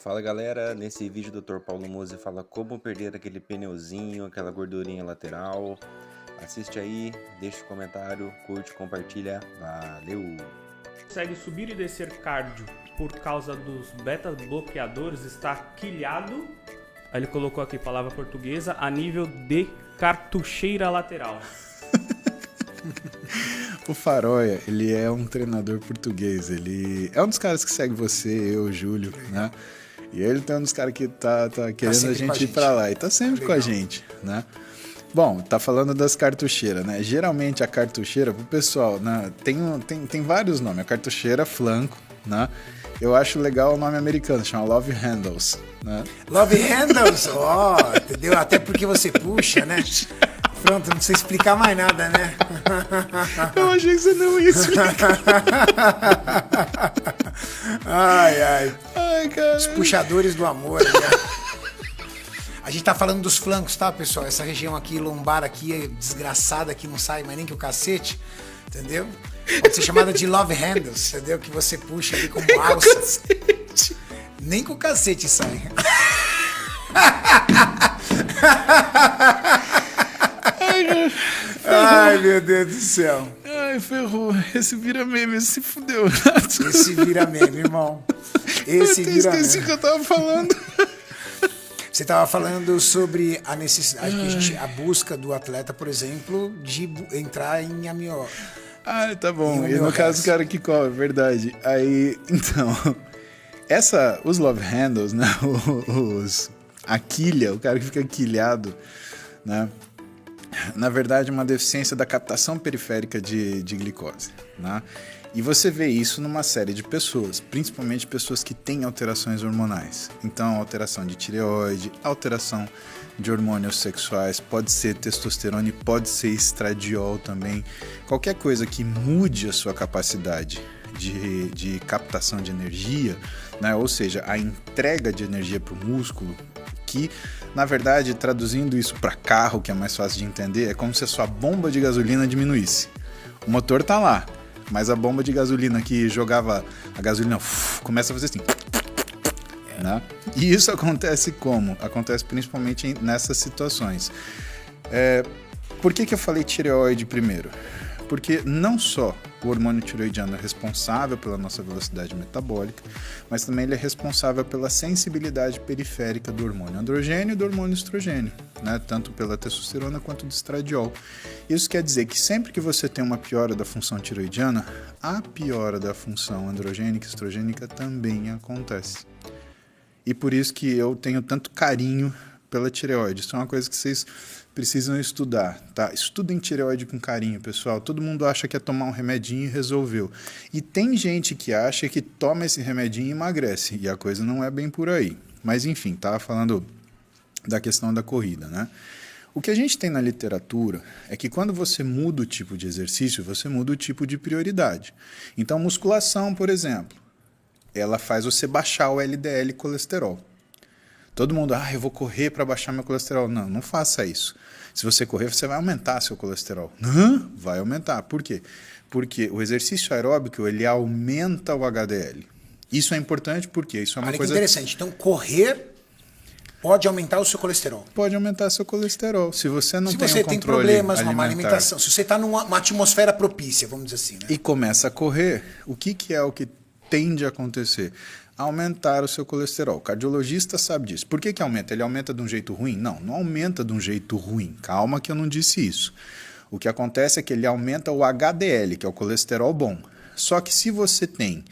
Fala galera, nesse vídeo o Dr. Paulo Mose fala como perder aquele pneuzinho, aquela gordurinha lateral. Assiste aí, deixa o comentário, curte, compartilha, valeu! Consegue subir e descer cardio por causa dos beta-bloqueadores, está quilhado. Aí ele colocou aqui, palavra portuguesa, a nível de cartucheira lateral. O Faroia, ele é um treinador português, ele é um dos caras que segue você, eu, Júlio, né? E ele tá um dos caras que tá querendo a gente ir pra lá, e tá sempre com a gente, né? Bom, tá falando das cartucheiras, né? Geralmente a cartucheira, pro pessoal, né? Tem vários nomes, a cartucheira flanco, né? Eu acho legal o nome americano, chama Love Handles, né? Love Handles, ó, entendeu? Até porque você puxa, né? Pronto, não precisa explicar mais nada, né? Eu achei que você não ia explicar. Ai, cara. os puxadores do amor, né? A gente tá falando dos flancos, tá, pessoal? Essa região aqui, lombar aqui, é desgraçada, que não sai mais nem que o cacete, entendeu? Pode ser chamada de Love Handles, entendeu? Que você puxa ali como alça. Nem com o cacete sai. Ai, meu Deus do céu. Ai, ferrou. Esse vira meme, esse se fudeu. Esse vira meme, irmão. Esse eu vira esqueci o meme. que eu tava falando. Você estava falando sobre a necessidade, a busca do atleta, por exemplo, de entrar em amió. Ah, tá bom. E E no caso, o cara que corre, verdade. Aí, então, os love handles, né? A quilha, o cara que fica quilhado, né? Na verdade, é uma deficiência da captação periférica de glicose, né? E você vê isso numa série de pessoas, principalmente pessoas que têm alterações hormonais. Então, alteração de tireoide, alteração de hormônios sexuais, pode ser testosterona e pode ser estradiol também. Qualquer coisa que mude a sua capacidade de captação de energia, né? Ou seja, a entrega de energia para o músculo, que, na verdade, traduzindo isso para carro, que é mais fácil de entender, é como se a sua bomba de gasolina diminuísse. O motor tá lá, mas a bomba de gasolina que jogava a gasolina começa a fazer assim. Né? E isso acontece como? Acontece principalmente nessas situações. Por que eu falei tireoide primeiro? Porque não só o hormônio tireoidiano é responsável pela nossa velocidade metabólica, mas também ele é responsável pela sensibilidade periférica do hormônio androgênio e do hormônio estrogênio, né? Tanto pela testosterona quanto do estradiol. Isso quer dizer que sempre que você tem uma piora da função tireoidiana, a piora da função androgênica e estrogênica também acontece. E por isso que eu tenho tanto carinho pela tireoide. Isso é uma coisa que vocês precisam estudar, tá? Estudem tireoide com carinho, pessoal. Todo mundo acha que é tomar um remedinho e resolveu. E tem gente que acha que toma esse remedinho e emagrece. E a coisa não é bem por aí. Mas enfim, tava falando da questão da corrida, né? O que a gente tem na literatura é que quando você muda o tipo de exercício, você muda o tipo de prioridade. Então, musculação, por exemplo, ela faz você baixar o LDL colesterol. Todo mundo, eu vou correr para baixar meu colesterol. Não, não faça isso. Se você correr, você vai aumentar seu colesterol. Não, vai aumentar. Por quê? Porque o exercício aeróbico, ele aumenta o HDL. Isso é importante porque isso é uma coisa... Olha que interessante. Então, correr pode aumentar o seu colesterol. Pode aumentar seu colesterol. Se você não tem um tem controle problemas, alimentar, uma má alimentação, se você está numa atmosfera propícia, vamos dizer assim, né? E começa a correr, o que é o que tende a acontecer? Aumentar o seu colesterol. O cardiologista sabe disso. Por que aumenta? Ele aumenta de um jeito ruim? Não, não aumenta de um jeito ruim. Calma que eu não disse isso. O que acontece é que ele aumenta o HDL, que é o colesterol bom. Só que se você tem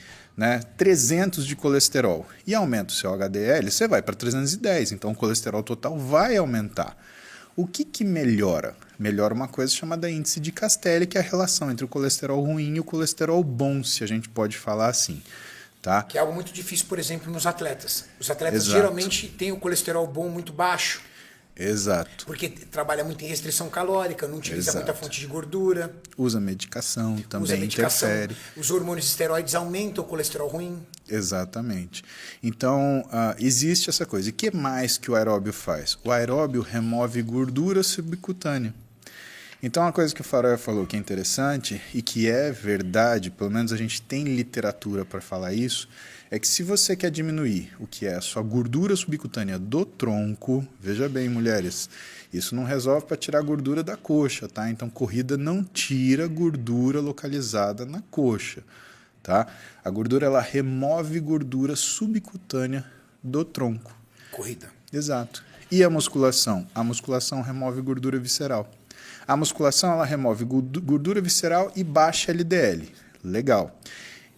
300 de colesterol e aumenta o seu HDL, você vai para 310. Então o colesterol total vai aumentar. O que melhora? Melhora uma coisa chamada índice de Castelli, que é a relação entre o colesterol ruim e o colesterol bom, se a gente pode falar assim. Tá? Que é algo muito difícil, por exemplo, nos atletas. Os atletas Exato. geralmente têm o colesterol bom muito baixo. Exato. Porque trabalha muito em restrição calórica, não utiliza Exato. muita fonte de gordura. Usa medicação, também interfere. Os hormônios esteroides aumentam o colesterol ruim. Exatamente. Então, existe essa coisa. E o que mais que o aeróbio faz? O aeróbio remove gordura subcutânea. Então, uma coisa que o Faroé falou que é interessante e que é verdade, pelo menos a gente tem literatura para falar isso, é que se você quer diminuir o que é a sua gordura subcutânea do tronco, veja bem, mulheres, isso não resolve para tirar a gordura da coxa, tá? Então, corrida não tira gordura localizada na coxa, tá? A gordura, ela remove gordura subcutânea do tronco. Corrida. Exato. E a musculação? A musculação remove gordura visceral. A musculação, ela remove gordura visceral e baixa LDL. Legal.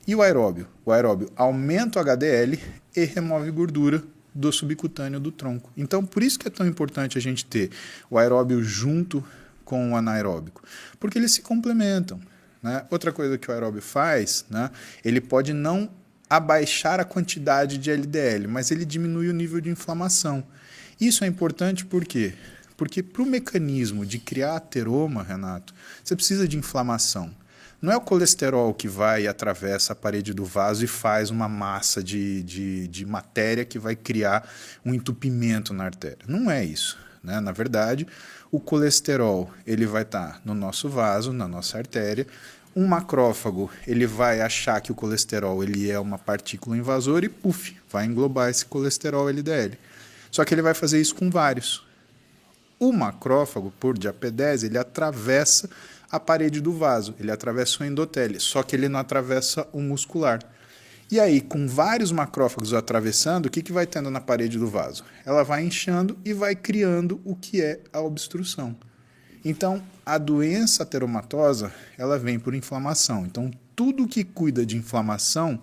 E o aeróbio? O aeróbio aumenta o HDL e remove gordura do subcutâneo do tronco. Então, por isso que é tão importante a gente ter o aeróbio junto com o anaeróbico, porque eles se complementam, né? Outra coisa que o aeróbio faz, né? Ele pode não abaixar a quantidade de LDL, mas ele diminui o nível de inflamação. Isso é importante por quê? Porque para o mecanismo de criar ateroma, Renato, você precisa de inflamação. Não é o colesterol que vai e atravessa a parede do vaso e faz uma massa de matéria que vai criar um entupimento na artéria. Não é isso, né? Na verdade, o colesterol ele vai estar no nosso vaso, na nossa artéria. Um macrófago ele vai achar que o colesterol ele é uma partícula invasora e, puf, vai englobar esse colesterol LDL. Só que ele vai fazer isso com vários. O macrófago, por diapedese, ele atravessa a parede do vaso, ele atravessa o endotélio, só que ele não atravessa o muscular. E aí, com vários macrófagos atravessando, o que vai tendo na parede do vaso? Ela vai inchando e vai criando o que é a obstrução. Então, a doença ateromatosa, ela vem por inflamação. Então, tudo que cuida de inflamação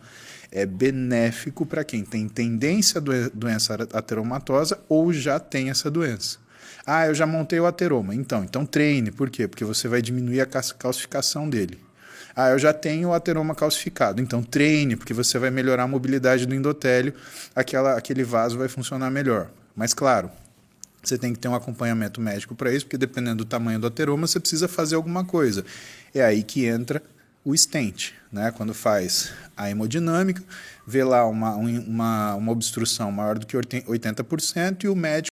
é benéfico para quem tem tendência à doença ateromatosa ou já tem essa doença. Ah, eu já montei o ateroma. Então treine. Por quê? Porque você vai diminuir a calcificação dele. Ah, eu já tenho o ateroma calcificado. Então treine, porque você vai melhorar a mobilidade do endotélio, aquele vaso vai funcionar melhor. Mas claro, você tem que ter um acompanhamento médico para isso, porque dependendo do tamanho do ateroma, você precisa fazer alguma coisa. É aí que entra o stent, né? Quando faz a hemodinâmica, vê lá uma obstrução maior do que 80% e o médico